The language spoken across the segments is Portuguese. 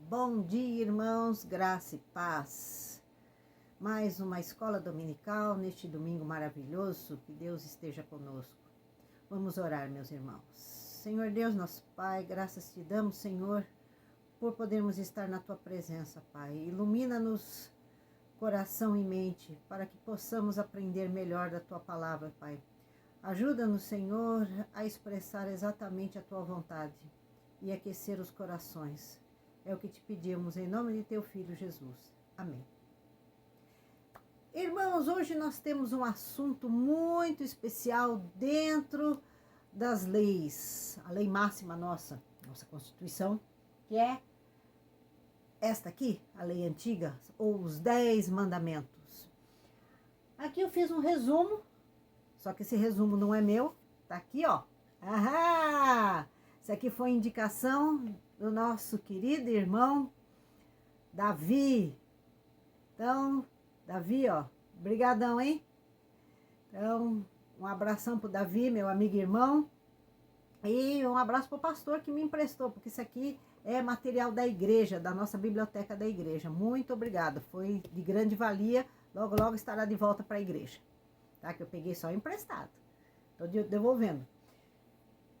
Bom dia, irmãos, graça e paz. Mais uma escola dominical neste domingo maravilhoso, que Deus esteja conosco. Vamos orar, meus irmãos. Senhor Deus, nosso Pai, graças te damos, Senhor, por podermos estar na tua presença, Pai. Ilumina-nos coração e mente, para que possamos aprender melhor da tua palavra, Pai. Ajuda-nos, Senhor, a expressar exatamente a tua vontade e aquecer os corações. É o que te pedimos em nome de teu Filho Jesus. Amém. Irmãos, hoje nós temos um assunto muito especial dentro das leis. A lei máxima nossa Constituição, que é esta aqui, a lei antiga, ou os 10 mandamentos. Aqui eu fiz um resumo, só que esse resumo não é meu, tá aqui, ó. Ahá! Isso aqui foi indicação do nosso querido irmão Davi. Então, Davi, ó, brigadão, hein? Então, um abração pro Davi, meu amigo e irmão. E um abraço pro pastor que me emprestou, porque isso aqui é material da igreja, da nossa biblioteca da igreja. Muito obrigada, foi de grande valia. Logo, logo estará de volta para a igreja, tá? Que eu peguei só emprestado. Tô devolvendo.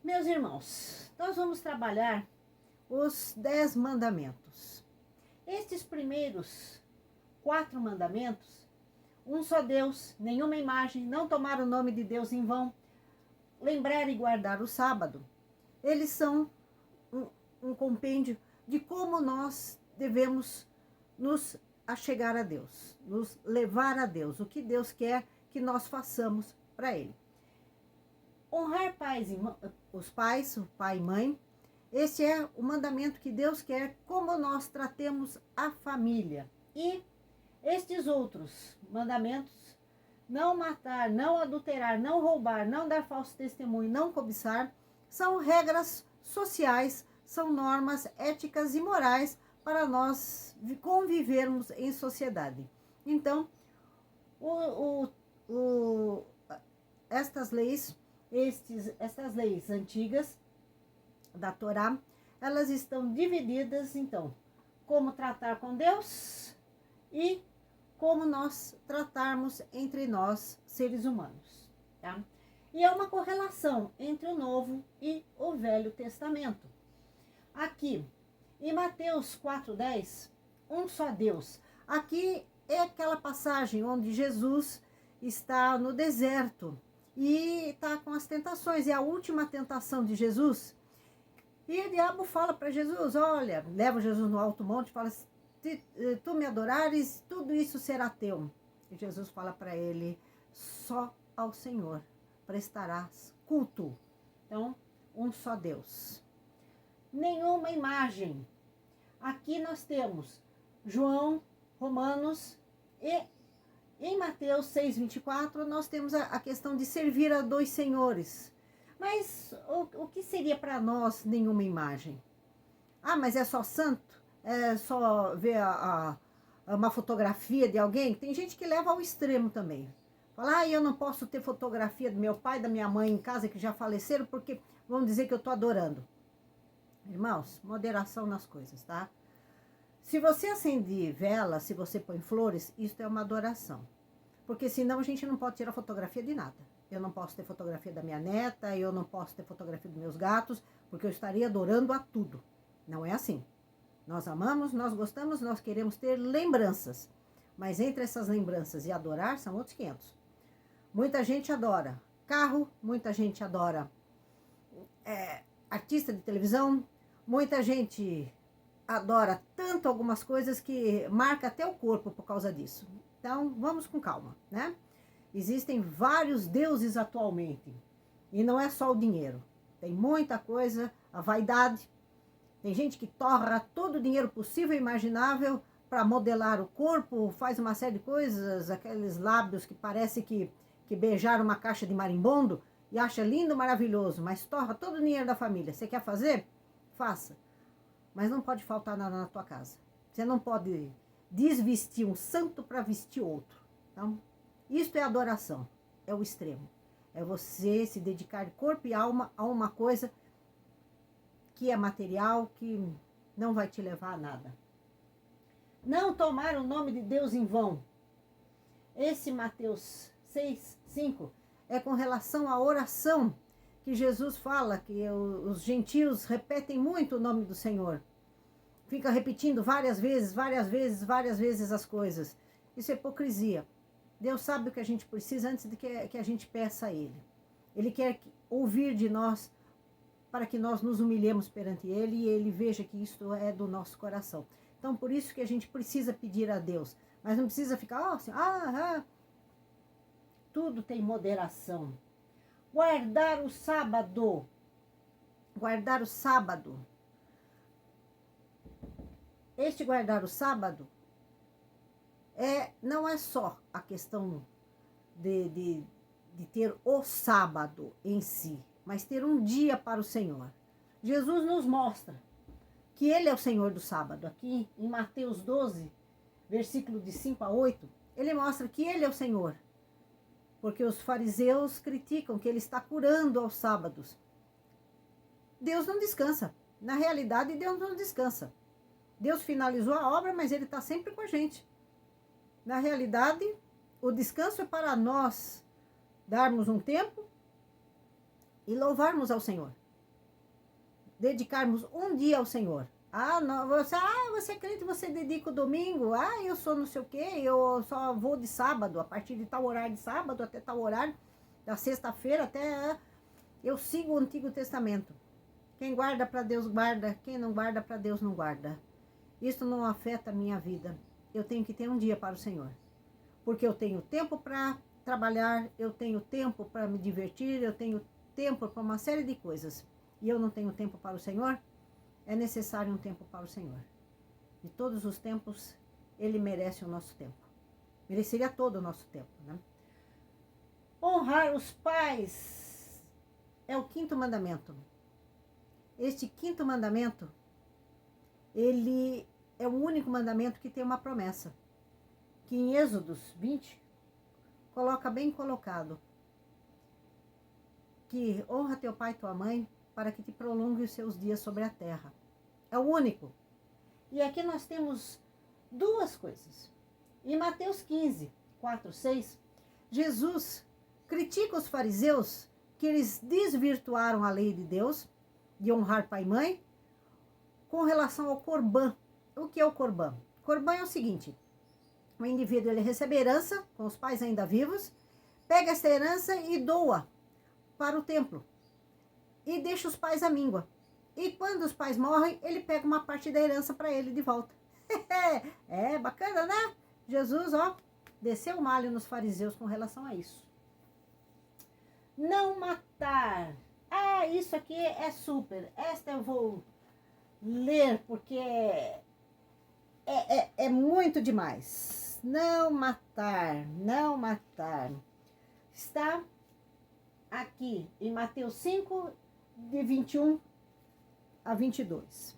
Meus irmãos, nós vamos trabalhar os 10 mandamentos. Estes primeiros 4 mandamentos, um só Deus, nenhuma imagem, não tomar o nome de Deus em vão, lembrar e guardar o sábado, eles são um compêndio de como nós devemos nos achegar a Deus, nos levar a Deus, o que Deus quer que nós façamos para Ele. Honrar os pais, o pai e mãe. Esse é o mandamento que Deus quer, como nós tratemos a família. E estes outros mandamentos, não matar, não adulterar, não roubar, não dar falso testemunho, não cobiçar, são regras sociais, são normas éticas e morais para nós convivermos em sociedade. Então, estas leis antigas da Torá, elas estão divididas, então, como tratar com Deus e como nós tratarmos entre nós, seres humanos, tá? E é uma correlação entre o Novo e o Velho Testamento. Aqui, em Mateus 4:10, um só Deus. Aqui é aquela passagem onde Jesus está no deserto e está com as tentações. É a última tentação de Jesus. E o diabo fala para Jesus, olha, leva Jesus no alto monte e fala, se tu me adorares, tudo isso será teu. E Jesus fala para ele, só ao Senhor prestarás culto. Então, um só Deus. Nenhuma imagem. Aqui nós temos João, Romanos e em Mateus 6:24 nós temos a questão de servir a 2 senhores. Mas o que seria para nós nenhuma imagem? Ah, mas é só santo? É só ver uma fotografia de alguém? Tem gente que leva ao extremo também. Fala, eu não posso ter fotografia do meu pai, da minha mãe em casa que já faleceram, porque vão dizer que eu estou adorando. Irmãos, moderação nas coisas, tá? Se você acende vela, se você põe flores, isso é uma adoração. Porque senão a gente não pode tirar fotografia de nada. Eu não posso ter fotografia da minha neta, eu não posso ter fotografia dos meus gatos, porque eu estaria adorando a tudo. Não é assim. Nós amamos, nós gostamos, nós queremos ter lembranças. Mas entre essas lembranças e adorar, são outros 500. Muita gente adora carro, muita gente adora artista de televisão, muita gente adora tanto algumas coisas que marca até o corpo por causa disso. Então, vamos com calma, né? Existem vários deuses atualmente. E não é só o dinheiro. Tem muita coisa, a vaidade. Tem gente que torra todo o dinheiro possível e imaginável para modelar o corpo, faz uma série de coisas, aqueles lábios que parece que beijaram uma caixa de marimbondo e acha lindo, maravilhoso, mas torra todo o dinheiro da família. Você quer fazer? Faça. Mas não pode faltar nada na tua casa. Você não pode desvestir um santo para vestir outro. Então, isto é adoração, é o extremo. É você se dedicar de corpo e alma a uma coisa que é material, que não vai te levar a nada. Não tomar o nome de Deus em vão. Esse Mateus 6:5 é com relação à oração, que Jesus fala que os gentios repetem muito o nome do Senhor. Fica repetindo várias vezes as coisas. Isso é hipocrisia. Deus sabe o que a gente precisa antes de que a gente peça a Ele. Ele quer ouvir de nós para que nós nos humilhemos perante Ele e Ele veja que isto é do nosso coração. Então, por isso que a gente precisa pedir a Deus. Mas não precisa ficar assim, tudo tem moderação. Guardar o sábado. Guardar o sábado. Este guardar o sábado não é só a questão de ter o sábado em si, mas ter um dia para o Senhor. Jesus nos mostra que Ele é o Senhor do sábado. Aqui em Mateus 12, versículo de 5-8, Ele mostra que Ele é o Senhor. Porque os fariseus criticam que Ele está curando aos sábados. Deus não descansa. Na realidade, Deus não descansa. Deus finalizou a obra, mas Ele está sempre com a gente. Na realidade, o descanso é para nós darmos um tempo e louvarmos ao Senhor. Dedicarmos um dia ao Senhor. Você é crente, você dedica o domingo. Eu sou não sei o quê, eu só vou de sábado, a partir de tal horário de sábado até tal horário, da sexta-feira até... Eu sigo o Antigo Testamento. Quem guarda para Deus guarda, quem não guarda para Deus não guarda. Isso não afeta a minha vida. Eu tenho que ter um dia para o Senhor. Porque eu tenho tempo para trabalhar, eu tenho tempo para me divertir, eu tenho tempo para uma série de coisas. E eu não tenho tempo para o Senhor, é necessário um tempo para o Senhor. De todos os tempos, Ele merece o nosso tempo. Mereceria todo o nosso tempo, né? Honrar os pais é o 5º mandamento. Este 5º mandamento, ele é o único mandamento que tem uma promessa. Que em Êxodos 20, coloca bem colocado. Que honra teu pai e tua mãe, para que te prolongue os seus dias sobre a terra. É o único. E aqui nós temos duas coisas. Em Mateus 15, 4-6, Jesus critica os fariseus que eles desvirtuaram a lei de Deus, de honrar pai e mãe, com relação ao corbã. O que é o corbã? Corbã é o seguinte: o indivíduo ele recebe herança, com os pais ainda vivos, pega essa herança e doa para o templo. E deixa os pais à míngua. E quando os pais morrem, ele pega uma parte da herança para ele de volta. É bacana, né? Jesus, desceu o malho nos fariseus com relação a isso. Não matar. Isso aqui é super. Esta eu vou ler porque é muito demais. Não matar, não matar. Está aqui em Mateus 5, de 21-22.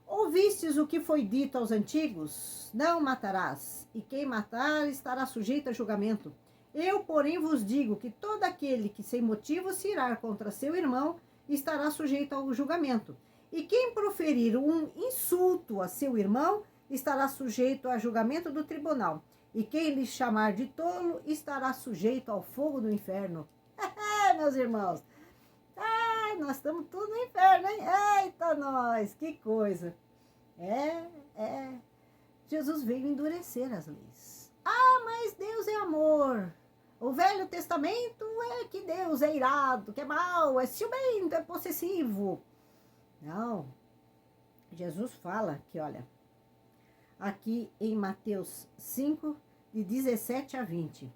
Ouvistes o que foi dito aos antigos? Não matarás, e quem matar estará sujeito a julgamento. Eu, porém, vos digo que todo aquele que sem motivo se irá contra seu irmão estará sujeito ao julgamento. E quem proferir um insulto a seu irmão estará sujeito a julgamento do tribunal. E quem lhe chamar de tolo estará sujeito ao fogo do inferno. Meus irmãos, nós estamos tudo no inferno, hein? Eita, nós, que coisa. Jesus veio endurecer as leis. Mas Deus é amor. O Velho Testamento é que Deus é irado, que é mau, é ciumento, é possessivo. Não. Jesus fala que, olha, aqui em Mateus 5, de 17-20.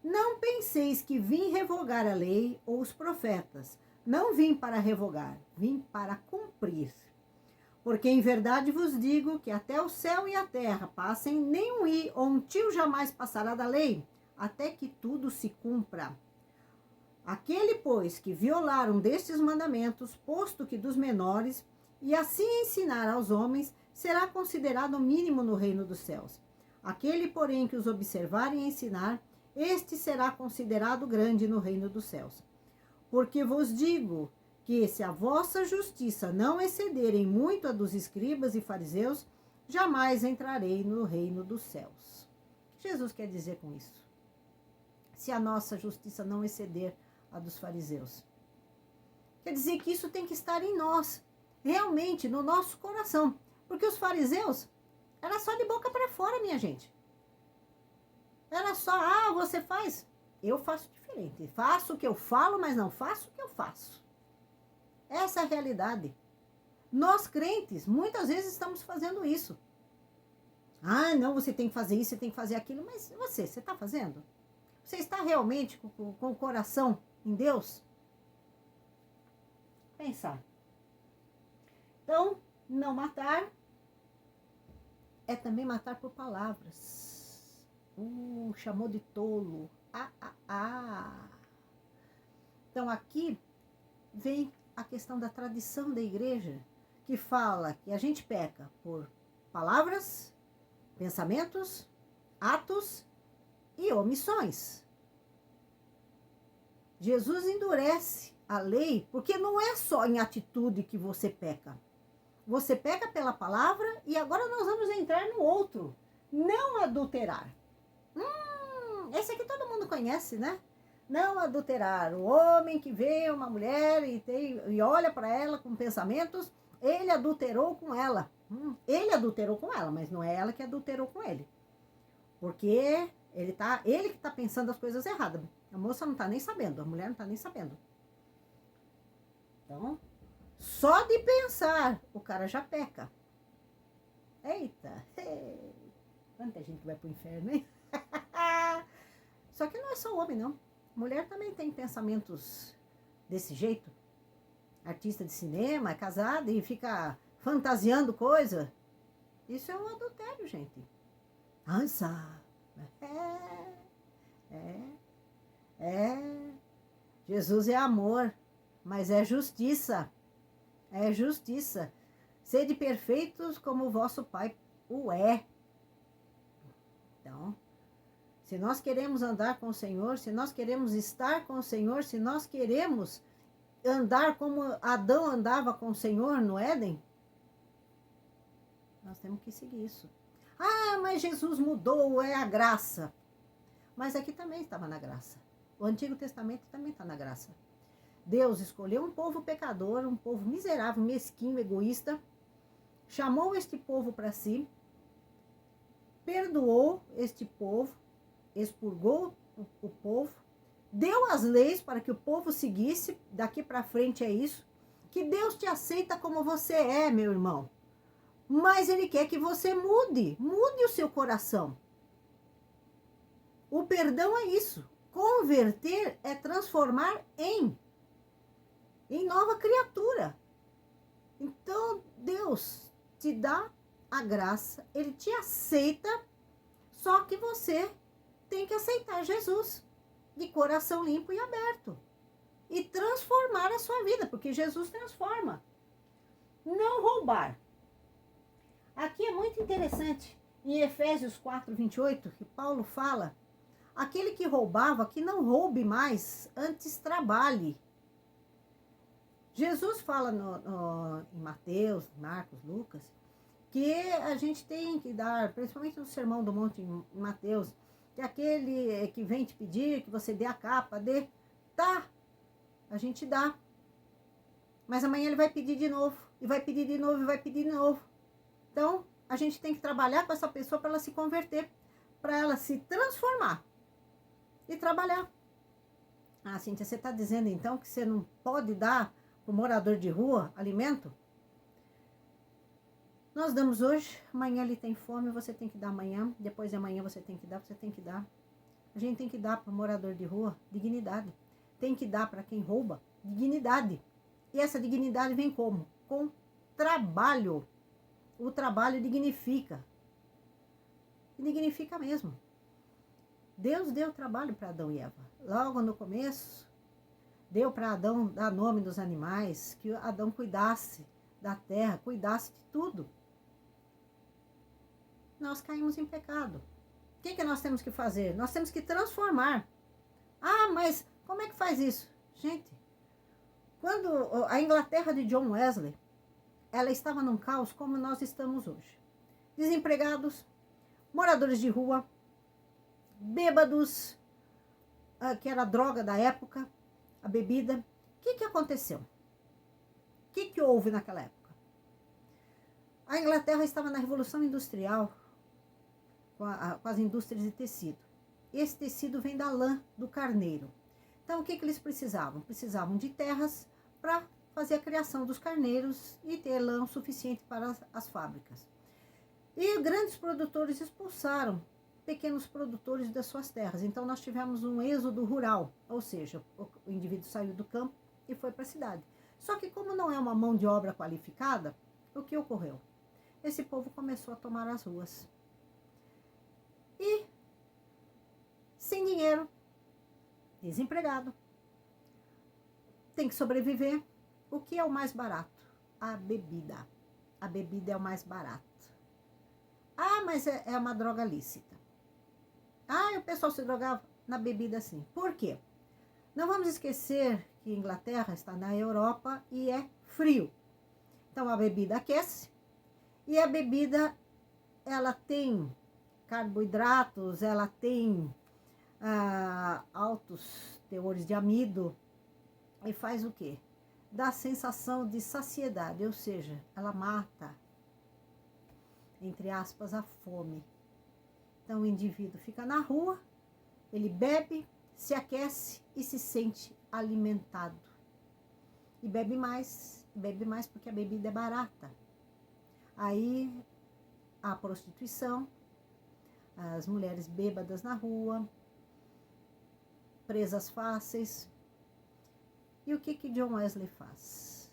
Não penseis que vim revogar a lei ou os profetas. Não vim para revogar, vim para cumprir. Porque em verdade vos digo que até o céu e a terra passem, nem um i ou um tio jamais passará da lei, até que tudo se cumpra. Aquele, pois, que violar um destes mandamentos, posto que dos menores, e assim ensinar aos homens, será considerado mínimo no reino dos céus. Aquele, porém, que os observar e ensinar, este será considerado grande no reino dos céus. Porque vos digo que se a vossa justiça não exceder em muito a dos escribas e fariseus, jamais entrarei no reino dos céus. O que Jesus quer dizer com isso? Se a nossa justiça não exceder a dos fariseus. Quer dizer que isso tem que estar em nós, realmente, no nosso coração. Porque os fariseus, era só de boca para fora, minha gente. Era só, você faz? Eu faço diferente. Faço o que eu falo, mas não faço o que eu faço. Essa é a realidade. Nós crentes, muitas vezes estamos fazendo isso. Não, você tem que fazer isso, você tem que fazer aquilo. Mas você está fazendo? Você está realmente com o coração em Deus? Pensar. Então, não matar é também matar por palavras. Chamou de tolo. Então, aqui vem a questão da tradição da igreja, que fala que a gente peca por palavras, pensamentos, atos e omissões. Jesus endurece a lei, porque não é só em atitude que você peca. Você peca pela palavra e agora nós vamos entrar no outro. Não adulterar. Esse aqui todo mundo conhece, né? Não adulterar. O homem que vê uma mulher e olha para ela com pensamentos, ele adulterou com ela. Ele adulterou com ela, mas não é ela que adulterou com ele. Porque ele que está pensando as coisas erradas. A moça não está nem sabendo, a mulher não está nem sabendo. Então, só de pensar, o cara já peca. Eita! Quanta gente vai pro inferno, hein? Só que não é só homem, não. Mulher também tem pensamentos desse jeito. Artista de cinema, é casada e fica fantasiando coisa. Isso é um adultério, gente. Ansa! Jesus é amor, mas é justiça. É justiça. Sede perfeitos como o vosso Pai o é. Então, se nós queremos andar com o Senhor, se nós queremos estar com o Senhor, se nós queremos andar como Adão andava com o Senhor no Éden, nós temos que seguir isso. Mas Jesus mudou, é a graça. Mas aqui também estava na graça. O Antigo Testamento também está na graça. Deus escolheu um povo pecador, um povo miserável, mesquinho, egoísta, chamou este povo para si, perdoou este povo, expurgou o povo, deu as leis para que o povo seguisse, daqui para frente é isso, que Deus te aceita como você é, meu irmão, mas Ele quer que você mude o seu coração. O perdão é isso, converter é transformar em nova criatura. Então, Deus te dá a graça, Ele te aceita, só que você tem que aceitar Jesus de coração limpo e aberto e transformar a sua vida, porque Jesus transforma. Não roubar. Aqui é muito interessante, em Efésios 4:28, que Paulo fala, aquele que roubava, que não roube mais, antes trabalhe. Jesus fala em Mateus, Marcos, Lucas, que a gente tem que dar, principalmente no Sermão do Monte em Mateus, que aquele que vem te pedir, que você dê a capa, a gente dá. Mas amanhã ele vai pedir de novo, e vai pedir de novo, e vai pedir de novo. Então, a gente tem que trabalhar com essa pessoa para ela se converter, para ela se transformar e trabalhar. Cíntia, você está dizendo então que você não pode dar para o morador de rua alimento? Nós damos hoje, amanhã ele tem fome, você tem que dar amanhã, depois de amanhã você tem que dar. A gente tem que dar para o morador de rua dignidade. Tem que dar para quem rouba dignidade. E essa dignidade vem como? Com trabalho. O trabalho dignifica. E dignifica mesmo. Deus deu trabalho para Adão e Eva. Logo no começo, deu para Adão dar nome dos animais, que Adão cuidasse da terra, cuidasse de tudo. Nós caímos em pecado. O que nós temos que fazer? Nós temos que transformar. Mas como é que faz isso? Gente, Quando a Inglaterra de John Wesley, ela estava num caos como nós estamos hoje. Desempregados, moradores de rua, bêbados, que era a droga da época, a bebida. O que aconteceu? O que houve naquela época? A Inglaterra estava na Revolução Industrial, com as indústrias de tecido. Esse tecido vem da lã do carneiro. Então, o que eles precisavam? Precisavam de terras para fazer a criação dos carneiros e ter lã o suficiente para as fábricas. E grandes produtores expulsaram pequenos produtores das suas terras. Então, nós tivemos um êxodo rural, ou seja, o indivíduo saiu do campo e foi para a cidade. Só que como não é uma mão de obra qualificada, o que ocorreu? Esse povo começou a tomar as ruas. E, sem dinheiro, desempregado, tem que sobreviver. O que é o mais barato? A bebida. A bebida é o mais barato. Ah, mas é uma droga lícita. Ah, o pessoal se drogava na bebida sim. Por quê? Não vamos esquecer que a Inglaterra está na Europa e é frio. Então a bebida aquece e a bebida ela tem carboidratos, ela tem altos teores de amido e faz o quê? Dá sensação de saciedade, ou seja, ela mata, entre aspas, a fome. Então o indivíduo fica na rua, ele bebe, se aquece e se sente alimentado. E bebe mais porque a bebida é barata. Aí a prostituição, as mulheres bêbadas na rua, presas fáceis. E o que John Wesley faz?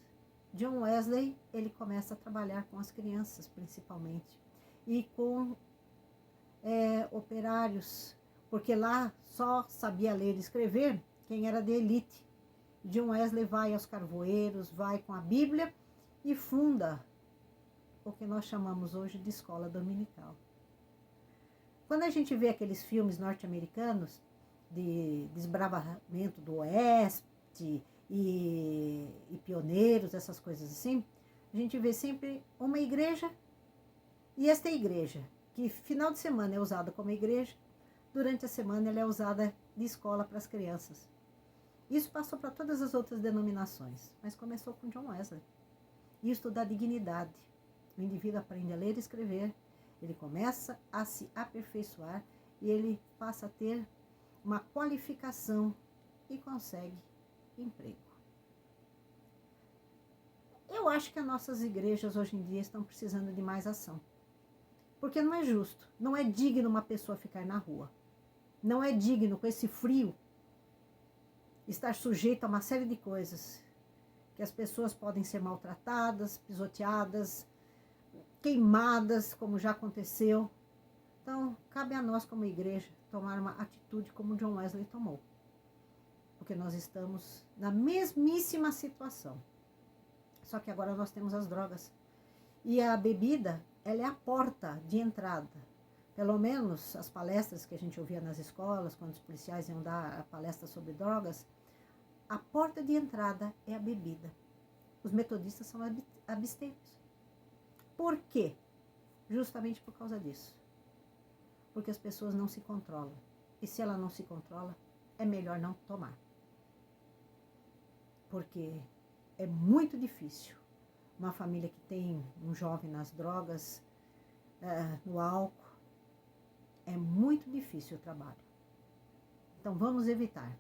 John Wesley, ele começa a trabalhar com as crianças, principalmente, e com operários, porque lá só sabia ler e escrever quem era de elite. John Wesley vai aos carvoeiros, vai com a Bíblia e funda o que nós chamamos hoje de escola dominical. Quando a gente vê aqueles filmes norte-americanos de desbravamento do oeste e pioneiros, essas coisas assim, a gente vê sempre uma igreja, e esta igreja, que final de semana é usada como igreja, durante a semana ela é usada de escola para as crianças. Isso passou para todas as outras denominações, mas começou com John Wesley. Isto dá dignidade. O indivíduo aprende a ler e escrever, ele começa a se aperfeiçoar e ele passa a ter uma qualificação e consegue emprego. Eu acho que as nossas igrejas hoje em dia estão precisando de mais ação. Porque não é justo, não é digno uma pessoa ficar na rua. Não é digno, com esse frio, estar sujeito a uma série de coisas. Que as pessoas podem ser maltratadas, pisoteadas, queimadas, como já aconteceu. Então, cabe a nós como igreja tomar uma atitude como John Wesley tomou. Porque nós estamos na mesmíssima situação. Só que agora nós temos as drogas. E a bebida, ela é a porta de entrada. Pelo menos as palestras que a gente ouvia nas escolas, quando os policiais iam dar a palestra sobre drogas, a porta de entrada é a bebida. Os metodistas são abstêmios. Por quê? Justamente por causa disso. Porque as pessoas não se controlam. E se ela não se controla, é melhor não tomar. Porque é muito difícil uma família que tem um jovem nas drogas, no álcool, é muito difícil o trabalho. Então vamos evitar.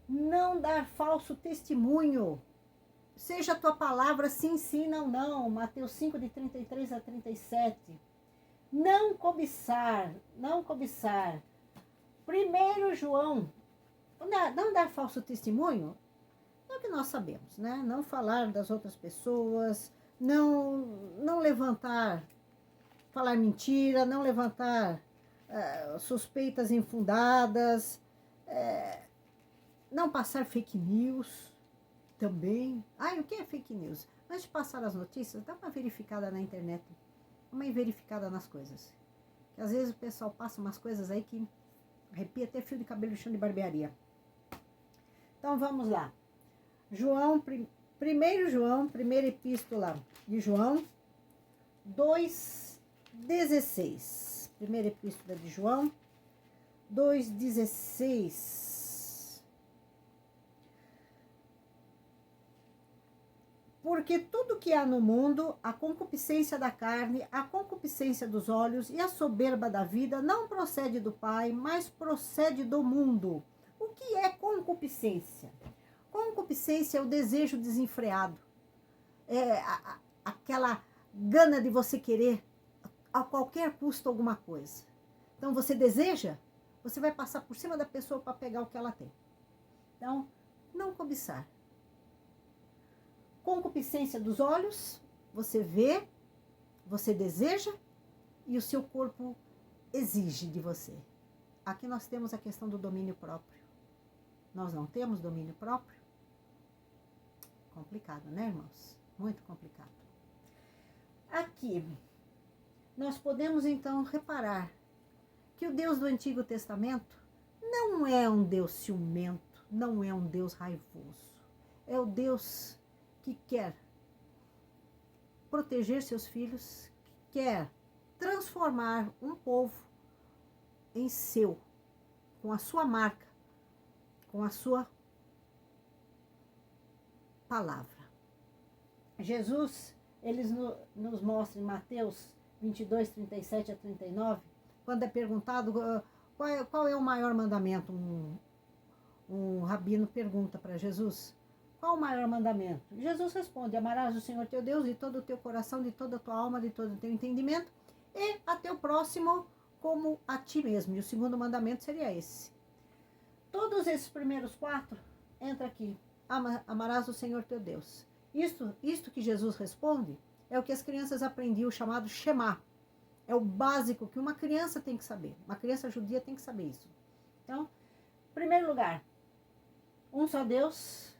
Não dar falso testemunho. Seja a tua palavra sim, sim, não, não. Mateus 5, de 33 a 37. Não cobiçar, não cobiçar. 1 João, não dar falso testemunho, é o que nós sabemos, né? Não falar das outras pessoas, não levantar, falar mentira, não levantar suspeitas infundadas, não passar fake news também. O que é fake news? Antes de passar as notícias, dá uma verificada na internet, uma verificada nas coisas. Que às vezes o pessoal passa umas coisas aí que arrepia até fio de cabelo no chão de barbearia. Então vamos lá. João, 1 João, primeira epístola de João, 2,16. Primeira epístola de João, 2,16. Porque tudo que há no mundo, a concupiscência da carne, a concupiscência dos olhos e a soberba da vida, não procede do Pai, mas procede do mundo. O que é concupiscência? Concupiscência é o desejo desenfreado. É aquela gana de você querer a qualquer custo alguma coisa. Então você deseja, você vai passar por cima da pessoa para pegar o que ela tem. Então, não cobiçar. Concupiscência dos olhos, você vê, você deseja e o seu corpo exige de você. Aqui nós temos a questão do domínio próprio. Nós não temos domínio próprio? Complicado, né, irmãos? Muito complicado. Aqui, nós podemos então reparar que o Deus do Antigo Testamento não é um Deus ciumento, não é um Deus raivoso. É o Deus que quer proteger seus filhos, que quer transformar um povo em seu, com a sua marca, com a sua palavra. Jesus, ele nos mostra em Mateus 22, 37 a 39, quando é perguntado qual é o maior mandamento, um rabino pergunta para Jesus, qual o maior mandamento? Jesus responde, amarás o Senhor teu Deus de todo o teu coração, de toda a tua alma, de todo o teu entendimento, e a teu próximo como a ti mesmo. E o segundo mandamento seria esse. Todos esses primeiros 4, entra aqui, amarás o Senhor teu Deus. Isto que Jesus responde, é o que as crianças aprendiam, chamado Shema. É o básico que uma criança tem que saber. Uma criança judia tem que saber isso. Então, em primeiro lugar, um só Deus,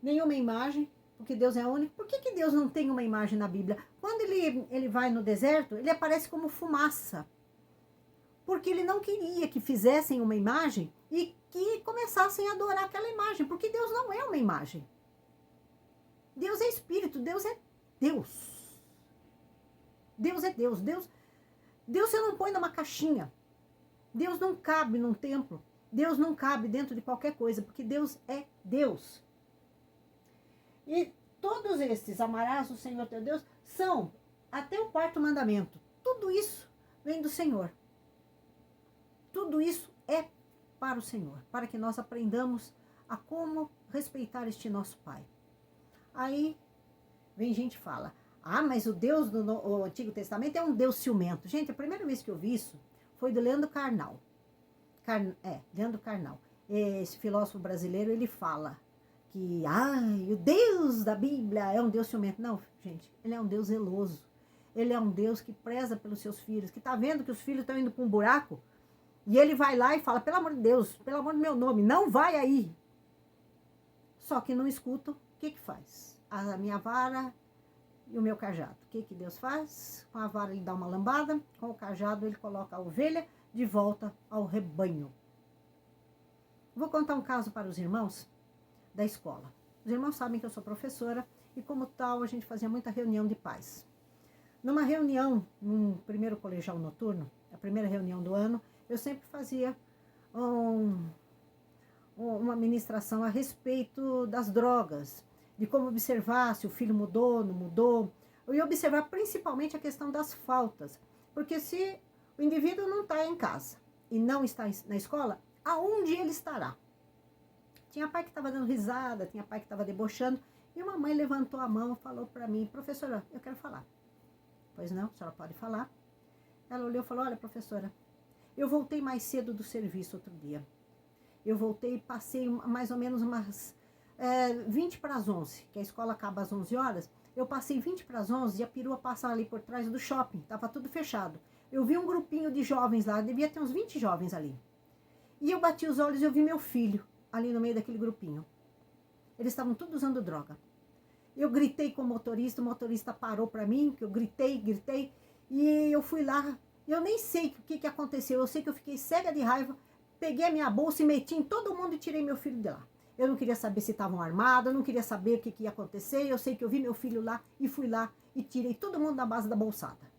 nenhuma imagem, porque Deus é único. Por que Deus não tem uma imagem na Bíblia? Quando ele vai no deserto, ele aparece como fumaça. Porque ele não queria que fizessem uma imagem e que começassem a adorar aquela imagem. Porque Deus não é uma imagem. Deus é Espírito, Deus é Deus. Deus é Deus. Deus você não põe numa caixinha. Deus não cabe num templo. Deus não cabe dentro de qualquer coisa, porque Deus é Deus. E todos estes, amarás o Senhor teu Deus, são até o 4º mandamento. Tudo isso vem do Senhor. Tudo isso é para o Senhor, para que nós aprendamos a como respeitar este nosso Pai. Aí vem gente e fala, mas o Deus do Antigo Testamento é um Deus ciumento. Gente, a primeira vez que eu vi isso foi do Leandro Carnal. Leandro Carnal. Esse filósofo brasileiro, ele fala que, o Deus da Bíblia é um Deus ciumento. Não, gente, ele é um Deus zeloso. Ele é um Deus que preza pelos seus filhos, que está vendo que os filhos estão indo para um buraco, e ele vai lá e fala, pelo amor de Deus, pelo amor do meu nome, não vai aí. Só que não escutam, o que faz? A minha vara e o meu cajado. O que Deus faz? Com a vara ele dá uma lambada, com o cajado ele coloca a ovelha de volta ao rebanho. Vou contar um caso para os irmãos da escola. Os irmãos sabem que eu sou professora e, como tal, a gente fazia muita reunião de pais. Numa reunião, num primeiro colegial noturno, a primeira reunião do ano, eu sempre fazia uma ministração a respeito das drogas, de como observar se o filho mudou, não mudou. Eu ia observar principalmente a questão das faltas, porque se o indivíduo não está em casa e não está na escola, aonde ele estará? Tinha pai que estava dando risada, tinha pai que estava debochando, e uma mãe levantou a mão e falou para mim, professora, eu quero falar. Pois não, a senhora pode falar. Ela olhou e falou, olha, professora, eu voltei mais cedo do serviço outro dia. Eu voltei e passei mais ou menos umas 20 para as 11, que a escola acaba às 11 horas. Eu passei 20 para as 11 e a perua passa ali por trás do shopping, estava tudo fechado. Eu vi um grupinho de jovens lá, devia ter uns 20 jovens ali. E eu bati os olhos e eu vi meu filho ali no meio daquele grupinho. Eles estavam todos usando droga. Eu gritei com o motorista parou para mim, que eu gritei, e eu fui lá. Eu nem sei o que aconteceu, eu sei que eu fiquei cega de raiva, peguei a minha bolsa e meti em todo mundo e tirei meu filho de lá. Eu não queria saber se estavam armados, eu não queria saber o que ia acontecer. Eu sei que eu vi meu filho lá e fui lá e tirei todo mundo na base da bolsada.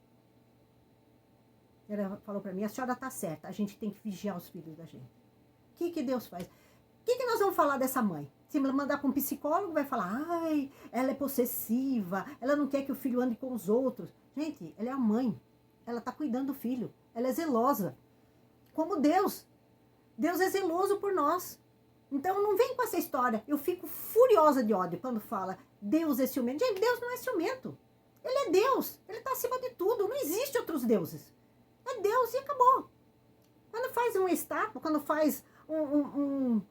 Ela falou para mim, a senhora está certa, a gente tem que vigiar os filhos da gente. O que Deus faz? O que nós vamos falar dessa mãe? Se mandar para um psicólogo, vai falar, ai, ela é possessiva, ela não quer que o filho ande com os outros. Gente, ela é a mãe, ela está cuidando do filho, ela é zelosa. Como Deus. Deus é zeloso por nós. Então não vem com essa história. Eu fico furiosa de ódio quando fala Deus é ciumento. Gente, Deus não é ciumento. Ele é Deus. Ele está acima de tudo. Não existe outros deuses. É Deus e acabou. Quando faz uma estátua, quando faz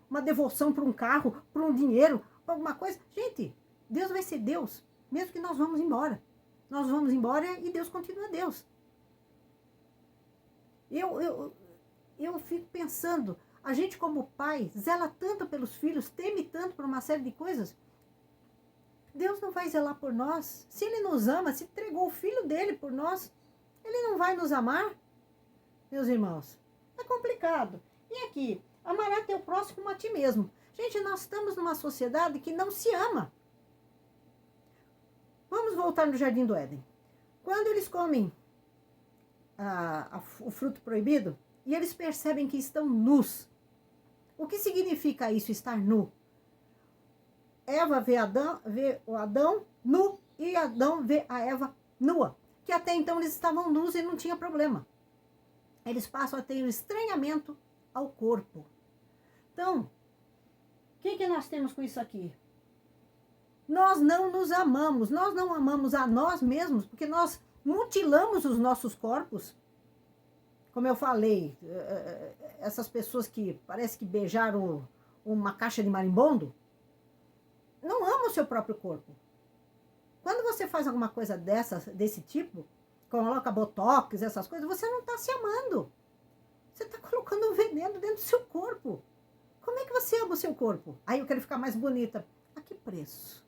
uma devoção para um carro, para um dinheiro, para alguma coisa. Gente, Deus vai ser Deus, mesmo que nós vamos embora. Nós vamos embora e Deus continua Deus. Eu fico pensando, a gente como pai zela tanto pelos filhos, teme tanto por uma série de coisas. Deus não vai zelar por nós? Se Ele nos ama, se entregou o filho dele por nós, Ele não vai nos amar? Meus irmãos, é complicado. E aqui, amará teu próximo como a ti mesmo. Gente, nós estamos numa sociedade que não se ama. Vamos voltar no Jardim do Éden. Quando eles comem o fruto proibido, e eles percebem que estão nus. O que significa isso, estar nu? Eva vê o Adão nu e Adão vê a Eva nua. Que até então eles estavam nus e não tinha problema. Eles passam a ter um estranhamento ao corpo. Então, o que nós temos com isso aqui? Nós não nos amamos, nós não amamos a nós mesmos, porque nós mutilamos os nossos corpos. Como eu falei, essas pessoas que parece que beijaram uma caixa de marimbondo, não amam o seu próprio corpo. Quando você faz alguma coisa desse tipo, coloca botox, essas coisas, você não está se amando. Você está colocando um veneno dentro do seu corpo. Como é que você ama o seu corpo? Aí eu quero ficar mais bonita. A que preço?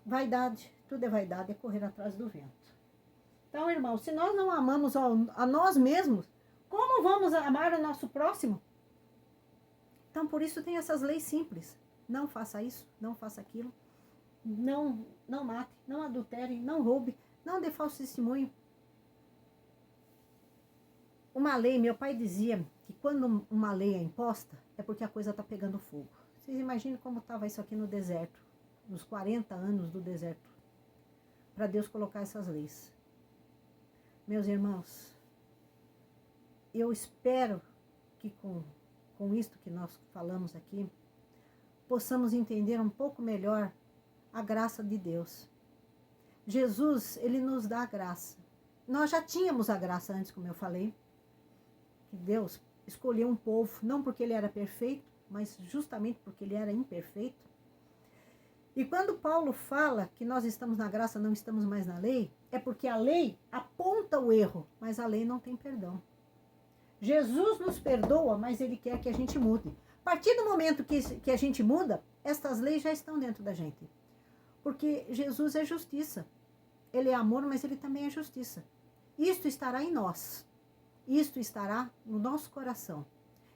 Vaidade, tudo é vaidade, é correr atrás do vento. Então, irmão, se nós não amamos a nós mesmos, como vamos amar o nosso próximo? Então, por isso tem essas leis simples. Não faça isso, não faça aquilo. Não mate, não adultere, não roube, não dê falso testemunho. Uma lei, meu pai dizia que quando uma lei é imposta, é porque a coisa está pegando fogo. Vocês imaginam como estava isso aqui no deserto, nos 40 anos do deserto, para Deus colocar essas leis. Meus irmãos, eu espero que com isto que nós falamos aqui, possamos entender um pouco melhor a graça de Deus. Jesus, Ele nos dá a graça. Nós já tínhamos a graça antes, como eu falei, que Deus escolheu um povo, não porque Ele era perfeito, mas justamente porque Ele era imperfeito. E quando Paulo fala que nós estamos na graça, não estamos mais na lei, é porque a lei aponta o erro, mas a lei não tem perdão. Jesus nos perdoa, mas Ele quer que a gente mude. A partir do momento que a gente muda, estas leis já estão dentro da gente. Porque Jesus é justiça. Ele é amor, mas Ele também é justiça. Isto estará em nós. Isto estará no nosso coração.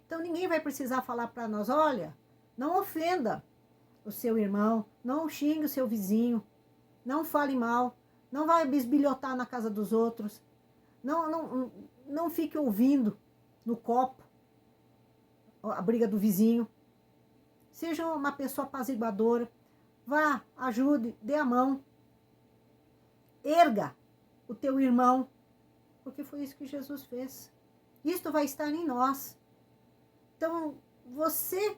Então ninguém vai precisar falar para nós, olha, não ofenda o seu irmão, não xingue o seu vizinho, não fale mal, não vai bisbilhotar na casa dos outros, não fique ouvindo no copo a briga do vizinho. Seja uma pessoa apaziguadora, vá, ajude, dê a mão, erga o teu irmão, porque foi isso que Jesus fez. Isto vai estar em nós. Então, você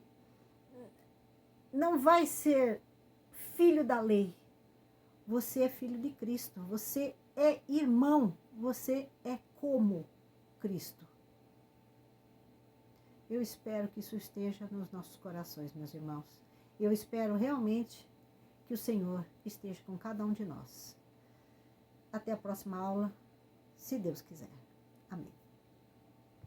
não vai ser filho da lei. Você é filho de Cristo. Você é irmão. Você é como Cristo. Eu espero que isso esteja nos nossos corações, meus irmãos. Eu espero realmente que o Senhor esteja com cada um de nós. Até a próxima aula, se Deus quiser. Amém.